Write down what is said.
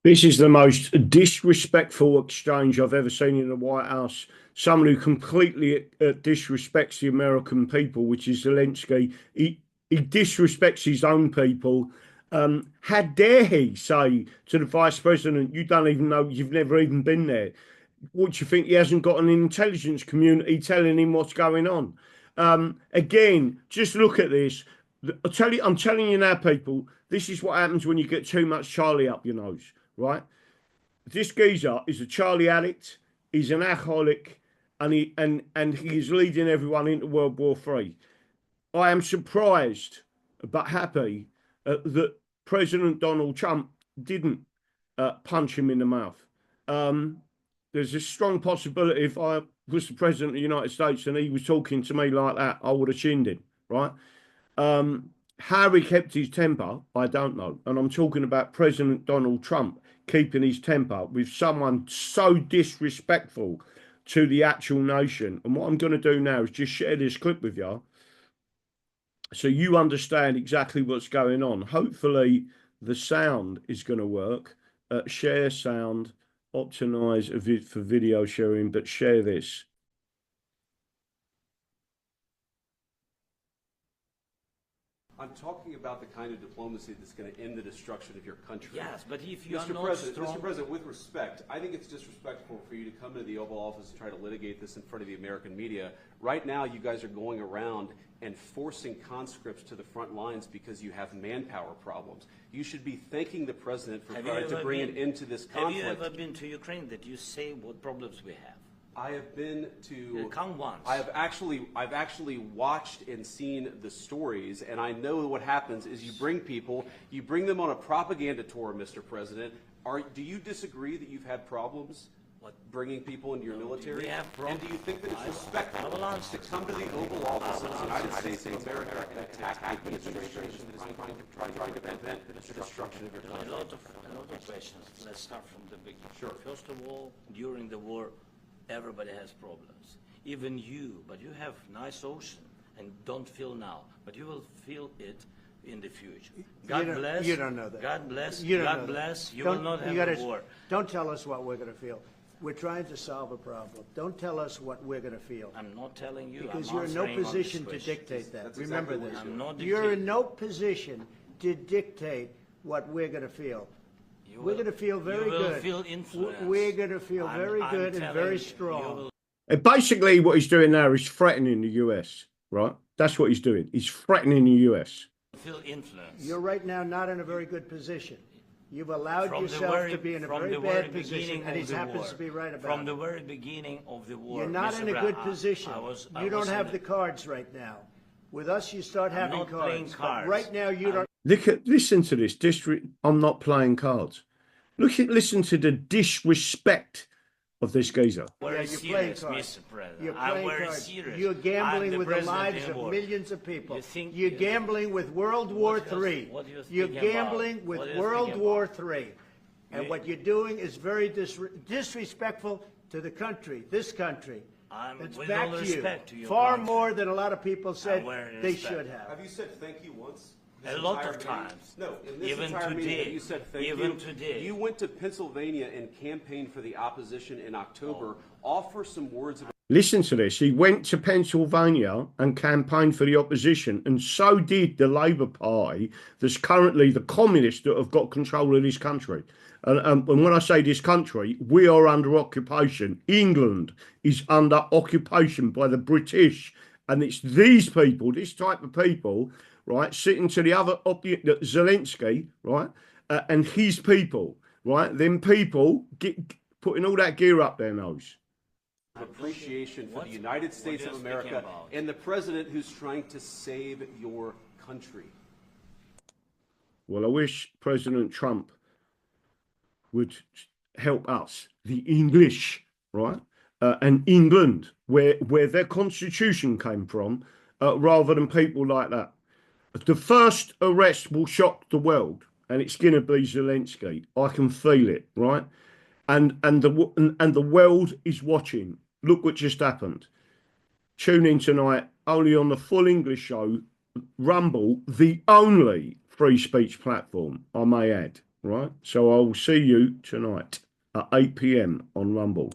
This is the most disrespectful exchange I've ever seen in the White House. Someone who completely disrespects the American people, which is Zelensky. He disrespects his own people. How dare he say to the vice president, "You don't even know, you've never even been there." What do you think? He hasn't got an intelligence community telling him what's going on. Again, just look at this. I'm telling you now, people, this is what happens when you get too much Charlie up your nose, right? This geezer is a Charlie addict. He's an alcoholic, and he is leading everyone into World War III. I am surprised but happy that President Donald Trump didn't punch him in the mouth. There's a strong possibility if I was the president of the United States and he was talking to me like that, I would have chinned him, right? How he kept his temper, I don't know. And I'm talking about President Donald Trump keeping his temper with someone so disrespectful to the actual nation. And what I'm going to do now is just share this clip with you so you understand exactly what's going on. Hopefully the sound is going to work. Share sound, optimize for video sharing, but share this. I'm talking about the kind of diplomacy that's going to end the destruction of your country. Yes, but if you Mr. are not President, strong... Mr. President, with respect, I think it's disrespectful for you to come to the Oval Office and try to litigate this in front of the American media. Right now, you guys are going around and forcing conscripts to the front lines because you have manpower problems. You should be thanking the President for trying to bring an end to this conflict. Have you ever been to Ukraine that you say what problems we have? I have been to. Come once. I've actually watched and seen the stories, and I know what happens is you bring them on a propaganda tour, Mr. President. Do you disagree that you've had problems bringing people into your military? We have problems. And do you think that it's respectful to come to the Oval Office of the United States of America and attack the administration that is trying to prevent the destruction of your country? A lot of questions. Let's start from the beginning. Sure. First of all, during the war, everybody has problems, even you, but you have nice ocean and don't feel now, but you will feel it in the future. God bless. You don't know that. God bless. You God bless. You will not have a war. Don't tell us what we're going to feel. We're trying to solve a problem. Don't tell us what we're going to feel. I'm not telling you. Because you're in no position to dictate that. Remember this. I'm not You're in no position to dictate what we're going to feel. We're going to feel very good. Feel influenced. We're going to feel very good and very strong. Basically, what he's doing now is threatening the US, right? That's what he's doing. He's threatening the US. Feel influence. You're right now not in a very good position. You've allowed yourself to be in a very bad position, and he happens to be right about it. From the very beginning of the war, you're not in a good position. You don't have the cards right now. With us, you start having cards. But right now, you don't. Listen to this. I'm not playing cards. Listen to the disrespect of this geezer. Yeah, you're playing cards. You're playing cards. You're gambling with the lives of millions of people. You're gambling with World War III. You're gambling with World War III. And what you're doing is very disrespectful to the country, this country. It's back to you. Far more than a lot of people said they should have. Have you said thank you once? A lot of times. No, in this even entire today. Meeting, you said thank you. Even today. You went to Pennsylvania and campaigned for the opposition in October. Offer some words about. Listen to this. He went to Pennsylvania and campaigned for the opposition, and so did the Labour Party, that's currently the communists that have got control of this country. And when I say this country, we are under occupation. England is under occupation by the British. And it's these people, this type of people, right, sitting to the other, Zelensky, right, and his people, right, them people putting all that gear up their nose. Appreciation for the United States of America and the president who's trying to save your country. Well, I wish President Trump would help us, the English, right, and England, where their constitution came from, rather than people like that. The first arrest will shock the world, and it's going to be Zelensky. I can feel it, right? And the world is watching. Look what just happened. Tune in tonight, only on the Full English Show, Rumble, the only free speech platform, I may add. right? So I will see you tonight at 8 p.m. on Rumble.